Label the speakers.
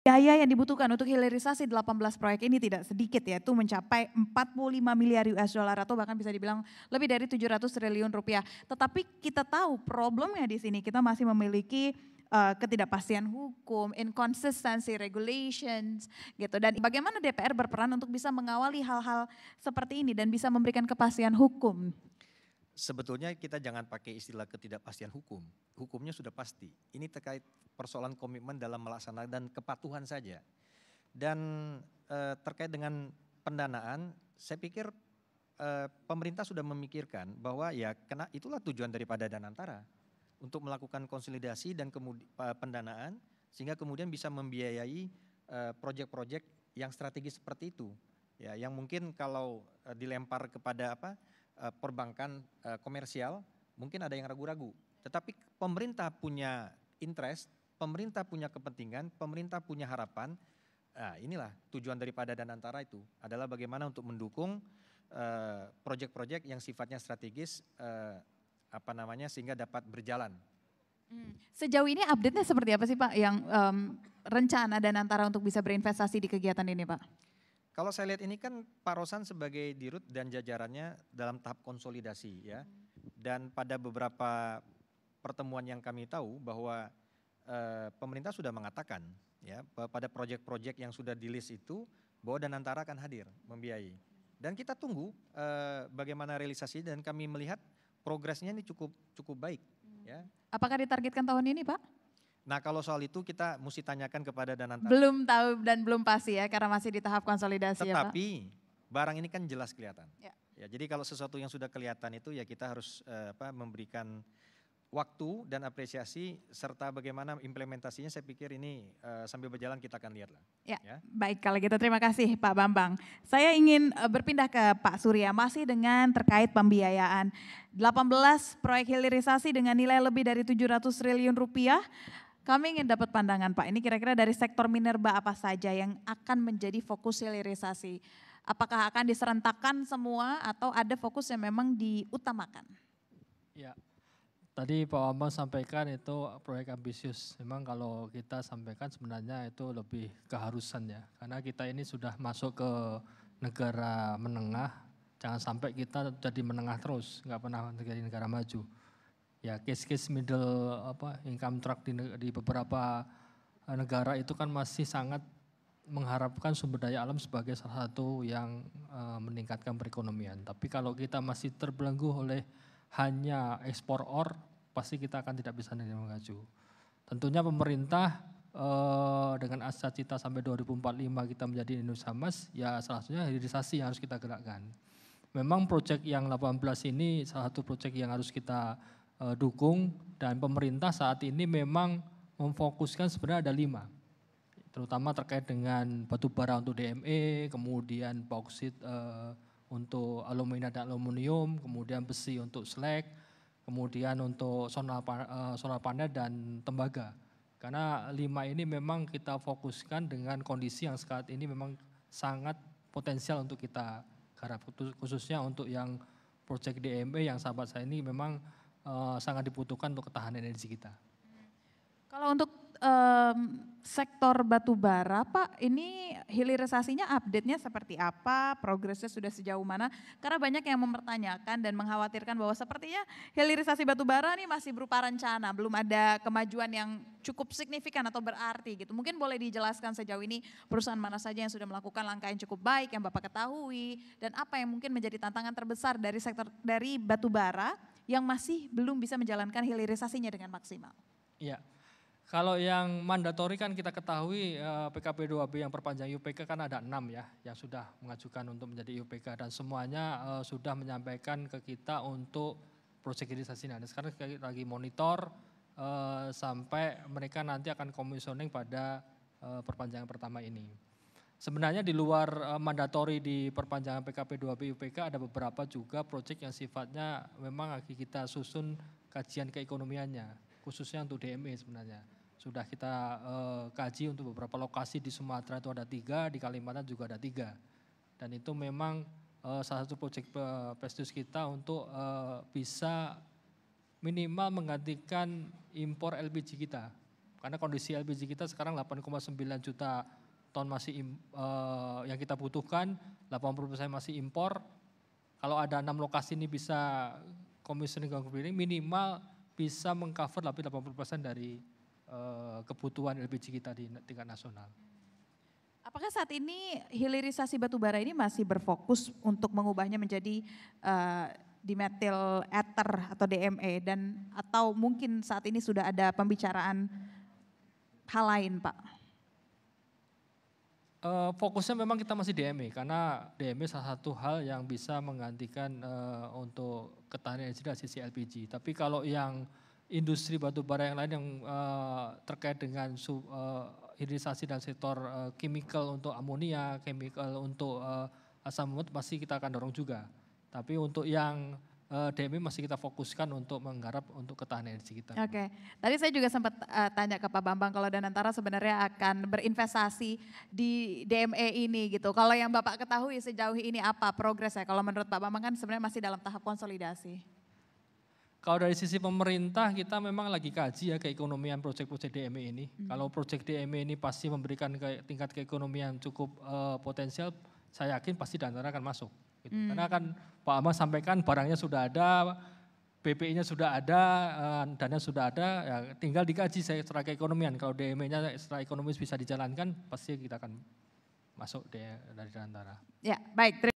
Speaker 1: Biaya yang dibutuhkan untuk hilirisasi 18 proyek ini tidak sedikit ya, itu mencapai 45 miliar US dollar atau bahkan bisa dibilang lebih dari 700 triliun rupiah. Tetapi kita tahu problemnya di sini kita masih memiliki ketidakpastian hukum, inconsistency regulations gitu. Dan bagaimana DPR berperan untuk bisa mengawali hal-hal seperti ini dan bisa memberikan kepastian hukum?
Speaker 2: Sebetulnya kita jangan pakai istilah ketidakpastian hukum. Hukumnya sudah pasti. Ini terkait persoalan komitmen dalam melaksanakan dan kepatuhan saja. Dan terkait dengan pendanaan, saya pikir pemerintah sudah memikirkan bahwa ya itulah tujuan daripada Danantara untuk melakukan konsolidasi dan kemudian pendanaan sehingga kemudian bisa membiayai proyek-proyek yang strategis seperti itu. Ya, yang mungkin kalau dilempar kepada perbankan komersial mungkin ada yang ragu-ragu. Tetapi pemerintah punya interest, pemerintah punya kepentingan, pemerintah punya harapan. Nah, inilah tujuan daripada Danantara itu adalah bagaimana untuk mendukung proyek-proyek yang sifatnya strategis sehingga dapat berjalan.
Speaker 1: Sejauh ini update-nya seperti apa sih Pak yang rencana Danantara untuk bisa berinvestasi di kegiatan ini Pak?
Speaker 2: Kalau saya lihat ini kan Pak Rosan sebagai dirut dan jajarannya dalam tahap konsolidasi ya. Dan pada beberapa pertemuan yang kami tahu bahwa pemerintah sudah mengatakan ya pada proyek-proyek yang sudah di list itu bahwa Danantara akan hadir membiayai. Dan kita tunggu bagaimana realisasi dan kami melihat progresnya ini cukup baik ya.
Speaker 1: Apakah ditargetkan tahun ini Pak?
Speaker 2: Nah kalau soal itu kita mesti tanyakan kepada Danantara.
Speaker 1: Belum tahu dan belum pasti ya karena masih di tahap konsolidasi ya Pak.
Speaker 2: Tetapi barang ini kan jelas kelihatan.
Speaker 1: Ya.
Speaker 2: Jadi kalau sesuatu yang sudah kelihatan itu ya kita harus memberikan waktu dan apresiasi serta bagaimana implementasinya saya pikir ini sambil berjalan kita akan lihat lah.
Speaker 1: Ya. Baik kalau gitu terima kasih Pak Bambang. Saya ingin berpindah ke Pak Surya masih dengan terkait pembiayaan. 18 proyek hilirisasi dengan nilai lebih dari 700 triliun rupiah. Kami ingin dapat pandangan Pak, ini kira-kira dari sektor minerba apa saja yang akan menjadi fokus hilirisasi? Apakah akan diserentakkan semua atau ada fokus yang memang diutamakan?
Speaker 3: Ya, tadi Pak Bambang sampaikan itu proyek ambisius. Memang kalau kita sampaikan sebenarnya itu lebih keharusan ya. Karena kita ini sudah masuk ke negara menengah, jangan sampai kita jadi menengah terus, nggak pernah menjadi negara maju. Ya case-case middle income track di beberapa negara itu kan masih sangat mengharapkan sumber daya alam sebagai salah satu yang meningkatkan perekonomian. Tapi kalau kita masih terbelenggu oleh hanya ekspor ore, pasti kita akan tidak bisa maju. Tentunya pemerintah dengan asa cita sampai 2045 kita menjadi Indonesia Emas, ya salah satunya hilirisasi yang harus kita gerakkan. Memang proyek yang 18 ini salah satu proyek yang harus kita dukung dan pemerintah saat ini memang memfokuskan sebenarnya ada 5. Terutama terkait dengan batu bara untuk DME, kemudian bauksit untuk alumina dan aluminium, kemudian besi untuk slag, kemudian untuk solar panel dan tembaga. Karena 5 ini memang kita fokuskan dengan kondisi yang saat ini memang sangat potensial untuk kita garap, khususnya untuk yang proyek DME yang sahabat saya ini memang sangat dibutuhkan untuk ketahanan energi kita.
Speaker 1: Kalau untuk sektor batu bara Pak, ini hilirisasinya update-nya seperti apa, progresnya sudah sejauh mana? Karena banyak yang mempertanyakan dan mengkhawatirkan bahwa sepertinya hilirisasi batu bara ini masih berupa rencana, belum ada kemajuan yang cukup signifikan atau berarti gitu. Mungkin boleh dijelaskan sejauh ini perusahaan mana saja yang sudah melakukan langkah yang cukup baik yang Bapak ketahui dan apa yang mungkin menjadi tantangan terbesar dari sektor dari batu bara yang masih belum bisa menjalankan hilirisasinya dengan maksimal.
Speaker 3: Iya. Kalau yang mandatori kan kita ketahui PKP 2B yang perpanjang IUPK kan ada 6 ya yang sudah mengajukan untuk menjadi IUPK dan semuanya sudah menyampaikan ke kita untuk proyek hilirisasi. Nah sekarang kita lagi monitor sampai mereka nanti akan komisioning pada perpanjangan pertama ini. Sebenarnya di luar mandatori di perpanjangan PKP 2B IUPK ada beberapa juga proyek yang sifatnya memang lagi kita susun kajian keekonomiannya, khususnya untuk DME sebenarnya. Sudah kita kaji untuk beberapa lokasi di Sumatera itu ada 3, di Kalimantan juga ada 3. Dan itu memang salah satu proyek prestisius kita untuk bisa minimal menggantikan impor LPG kita. Karena kondisi LPG kita sekarang 8,9 juta ton masih yang kita butuhkan, 80% masih impor. Kalau ada 6 lokasi ini bisa commissioning groundbreaking, minimal bisa mengcover lebih 80% dari kebutuhan LPG kita di tingkat nasional.
Speaker 1: Apakah saat ini hilirisasi batubara ini masih berfokus untuk mengubahnya menjadi dimethyl ether atau DME atau mungkin saat ini sudah ada pembicaraan hal lain, Pak?
Speaker 3: Fokusnya memang kita masih DME karena DME salah satu hal yang bisa menggantikan untuk ketahanan energi dari sisi LPG. Tapi kalau yang industri batubara yang lain yang terkait dengan hilirisasi dan sektor chemical untuk amonia, chemical untuk asam urat pasti kita akan dorong juga. Tapi untuk yang DME masih kita fokuskan untuk menggarap untuk ketahanan energi kita.
Speaker 1: Oke, tadi saya juga sempat tanya ke Pak Bambang kalau Danantara sebenarnya akan berinvestasi di DME ini gitu. Kalau yang Bapak ketahui sejauh ini apa progresnya? Kalau menurut Pak Bambang kan sebenarnya masih dalam tahap konsolidasi.
Speaker 3: Kalau dari sisi pemerintah kita memang lagi kaji ya keekonomian proyek-proyek DME ini. Kalau proyek DME ini pasti memberikan tingkat keekonomian cukup potensial, saya yakin pasti Danantara akan masuk. Gitu. Karena kan Pak Ahmad sampaikan barangnya sudah ada, BPI-nya sudah ada, dana sudah ada, ya tinggal dikaji secara keekonomian. Kalau DME-nya secara ekonomis bisa dijalankan, pasti kita akan masuk dari Danantara.
Speaker 1: Ya, baik.